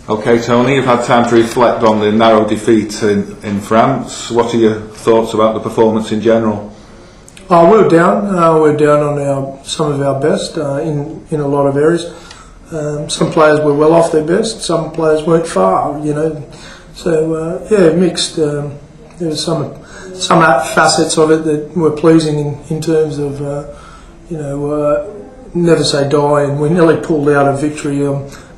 Okay, Tony, you've had time to reflect on the narrow defeat in France. What are your thoughts about the performance in general? We're down. We're down on some of our best in a lot of areas. Some players were well off their best. Some players weren't far. So mixed. There was some facets of it that were pleasing in terms of never say die, and we nearly pulled out a victory,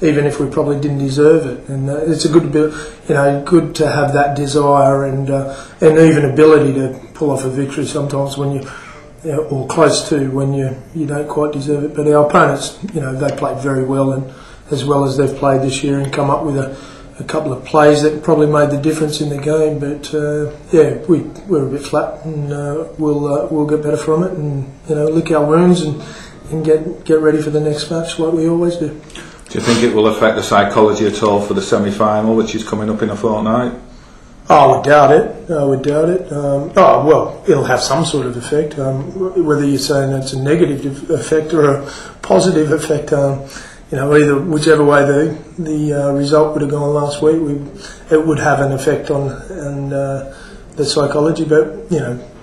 even if we probably didn't deserve it. And it's a good good to have that desire and even ability to pull off a victory sometimes when or close to, when you don't quite deserve it. But our opponents, they played very well, and as well as they've played this year, and come up with a couple of plays that probably made the difference in the game. But we're a bit flat, and we'll get better from it, and lick our wounds and get ready for the next match like we always do. Do you think it will affect the psychology at all for the semi-final, which is coming up in a fortnight? I would doubt it. Well, it'll have some sort of effect. Whether you're saying it's a negative effect or a positive effect, whichever way the result would have gone last week, it would have an effect on the psychology. But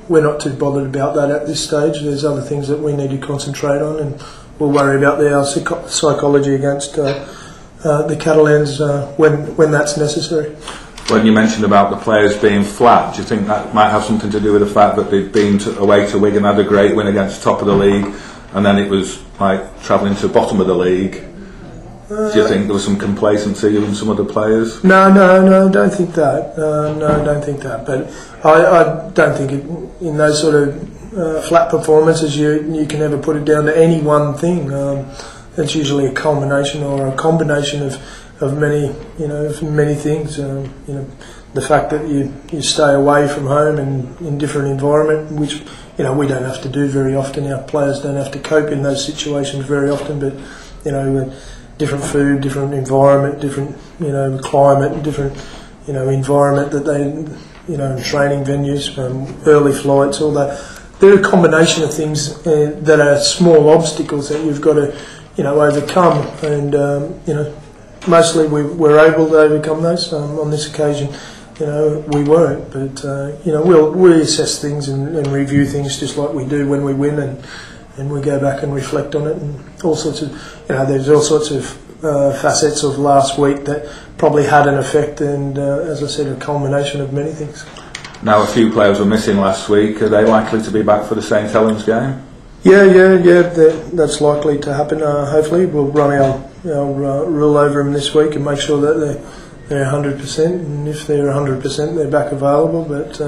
we're not too bothered about that at this stage. There's other things that we need to concentrate on, and we'll worry about our psychology against the Catalans when that's necessary. When you mentioned about the players being flat, do you think that might have something to do with the fact that they'd been away to Wigan, had a great win against the top of the league, and then it was like travelling to the bottom of the league? Do you think there was some complacency in some of the players? No, I don't think that. No, I don't think that. But I don't think in those sort of flat performances you can ever put it down to any one thing. It's usually a culmination or a combination of many things. The fact that you stay away from home and in different environment, which we don't have to do very often. Our players don't have to cope in those situations very often. But different food, different environment, different climate, different environment that they training venues, early flights, all that. They're a combination of things that are small obstacles that you've got to overcome, and mostly we're able to overcome those. On this occasion, we weren't, but we assess things and review things just like we do when we win, and we go back and reflect on it, and all sorts of there's all sorts of facets of last week that probably had an effect, and as I said, a culmination of many things. Now, a few players were missing last week. Are they likely to be back for the St Helens game? Yeah. That's likely to happen. Hopefully, we'll run our rule over them this week and make sure that they're 100%. And if they're 100%, they're back available. But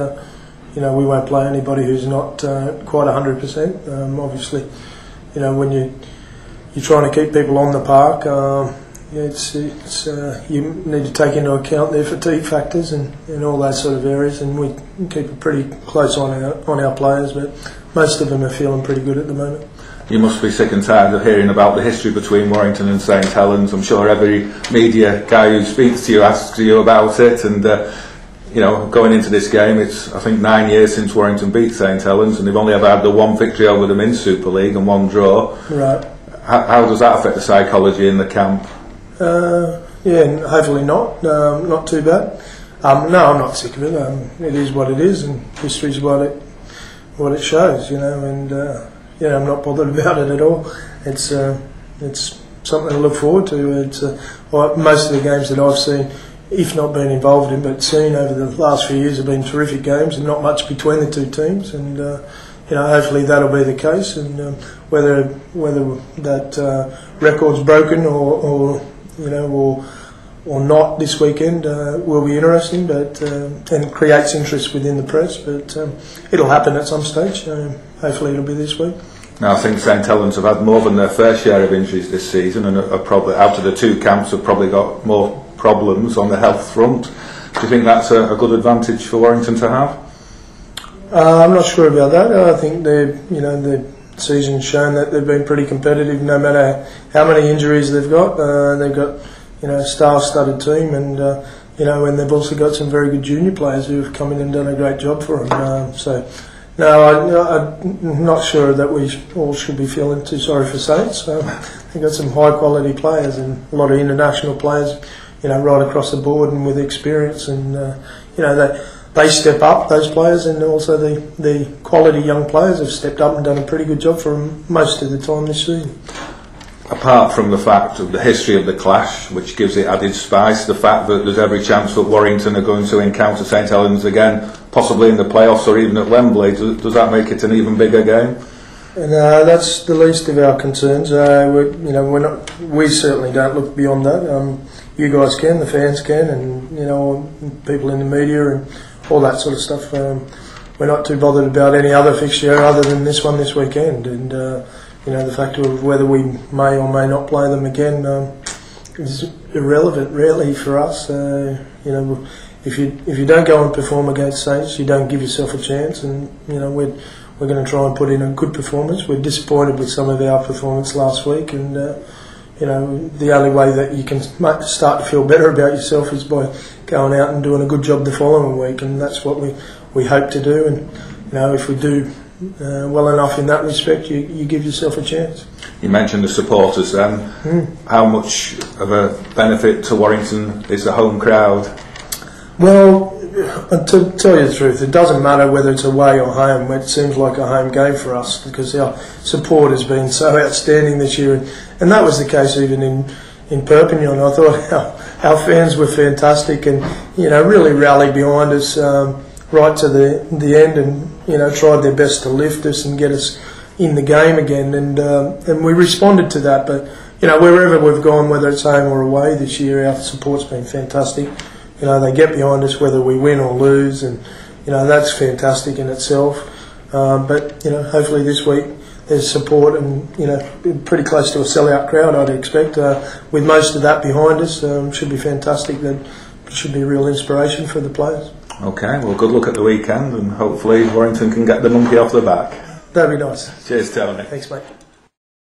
we won't play anybody who's not quite 100%. Obviously, when you're trying to keep people on the park, you need to take into account their fatigue factors and all those sort of areas, and we keep a pretty close eye on our players, but most of them are feeling pretty good at the moment. You must be sick and tired of hearing about the history between Warrington and St Helens. I'm sure every media guy who speaks to you asks you about it, and going into this game, it's I think 9 years since Warrington beat St Helens, and they've only ever had the one victory over them in Super League and one draw. Right. How does that affect the psychology in the camp? Hopefully not. Not too bad. No, I'm not sick of it. It is what it is, and history's what it shows, and I'm not bothered about it at all. It's something to look forward to. It's most of the games that I've seen, if not been involved in, but seen over the last few years, have been terrific games, and not much between the two teams. And hopefully that'll be the case. And whether that record's broken or not this weekend will be interesting, but and creates interest within the press. But it'll happen at some stage. Hopefully it'll be this week. Now, I think St Helens have had more than their fair share of injuries this season, and are probably, out of the two camps, have probably got more problems on the health front. Do you think that's a good advantage for Warrington to have? I'm not sure about that. I think the season's shown that they've been pretty competitive, no matter how many injuries they've got. They've got a star-studded team, and and they've also got some very good junior players who have come in and done a great job for them. I'm not sure that we all should be feeling too sorry for Saints. They've got some high-quality players and a lot of international players right across the board and with experience, and they step up, those players, and also the quality young players have stepped up and done a pretty good job for them most of the time this season. Apart from the fact of the history of the clash, which gives it added spice, the fact that there's every chance that Warrington are going to encounter St Helens again, possibly in the playoffs or even at Wembley, does that make it an even bigger game? And that's the least of our concerns. We certainly don't look beyond that. You guys can, the fans can, and people in the media and all that sort of stuff. We're not too bothered about any other fixture other than this one this weekend, and the fact of whether we may or may not play them again is irrelevant really for us. If you don't go and perform against Saints, you don't give yourself a chance, and we're going to try and put in a good performance. We're disappointed with some of our performance last week, and the only way that you can start to feel better about yourself is by going out and doing a good job the following week, and that's what we hope to do. And if we do well enough in that respect, you give yourself a chance. You mentioned the supporters then. How much of a benefit to Warrington is the home crowd? Well, to tell you the truth, it doesn't matter whether it's away or home. It seems like a home game for us because our support has been so outstanding this year, and that was the case even in Perpignan. I thought our fans were fantastic and really rallied behind us right to the end, and tried their best to lift us and get us in the game again, and we responded to that. But wherever we've gone, whether it's home or away this year, our support's been fantastic. They get behind us whether we win or lose, and that's fantastic in itself. But hopefully this week there's support, and pretty close to a sellout crowd, I'd expect. With most of that behind us, should be fantastic. That should be a real inspiration for the players. Okay, well, good luck at the weekend, and hopefully Warrington can get the monkey off the back. That'd be nice. Cheers, Tony. Thanks, mate.